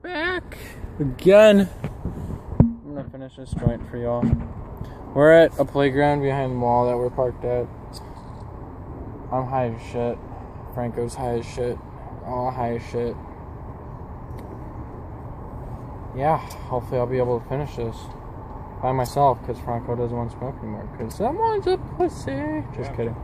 Back again. I'm gonna finish this joint for y'all. We're at a playground behind the mall that we're parked at. I'm high as shit. Franco's high as shit. All high as shit. Yeah, hopefully I'll be able to finish this by myself because Franco doesn't want to smoke anymore because someone's a pussy. Just kidding.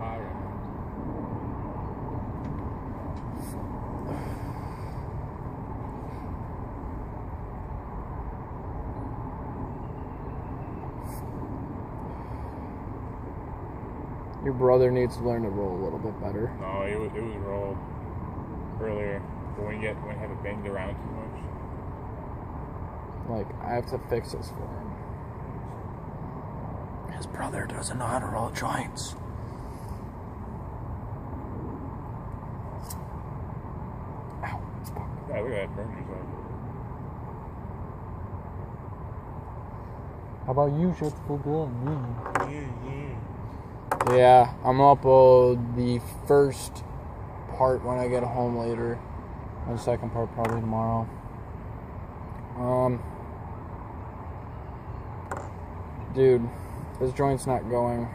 Your brother needs to learn to roll a little bit better. No, it was rolled earlier. But when you have it banged around too much. Like, I have to fix this for him. His brother doesn't know how to roll joints. Ow. Fuck. Yeah, look at that, burned yourself. How about you shut the fuck up? Yeah, I'm gonna upload the first part when I get home later. And the second part probably tomorrow. Dude, this joint's not going.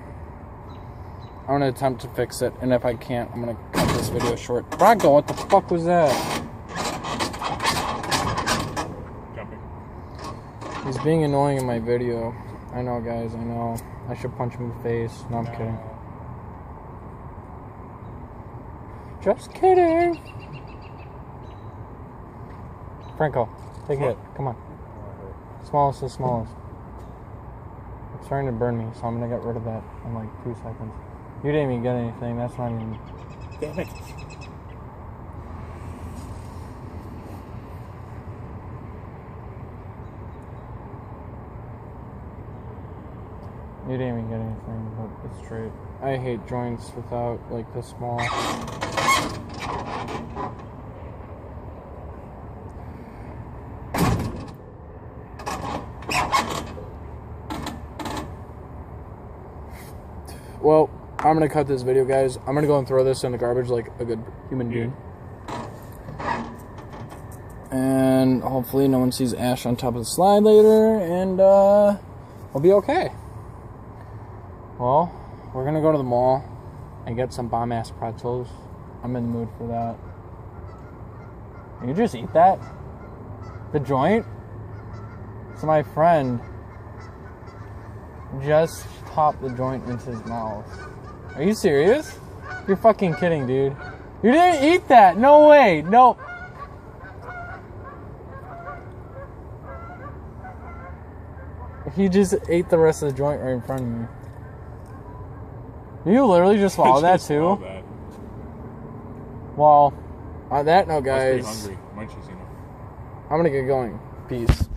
I'm gonna attempt to fix it, and if I can't, I'm gonna cut this video short. Bronco, what the fuck was that? Jumping. He's being annoying in my video. I know, guys, I know. I should punch him in the face. No, I'm kidding. Just kidding. Franco, take a hit. Come on. Smallest is smallest. It's starting to burn me, so I'm gonna get rid of that in like 2 seconds. You didn't even get anything. That's not even. Damn it. You didn't even get anything, but it's straight. I hate joints without like this small. Well, I'm gonna cut this video, guys. I'm gonna go and throw this in the garbage like a good human being. And hopefully no one sees ash on top of the slide later, and I'll be okay. Well, we're gonna go to the mall and get some bomb-ass pretzels. I'm in the mood for that. Can you just eat that? The joint? So my friend just popped the joint into his mouth. Are you serious? You're fucking kidding, dude. You didn't eat that! No way! No! He just ate the rest of the joint right in front of me. You literally just swallowed that too? That. Well, on that note, guys, I was pretty hungry. Munchies, you know. I'm gonna get going. Peace.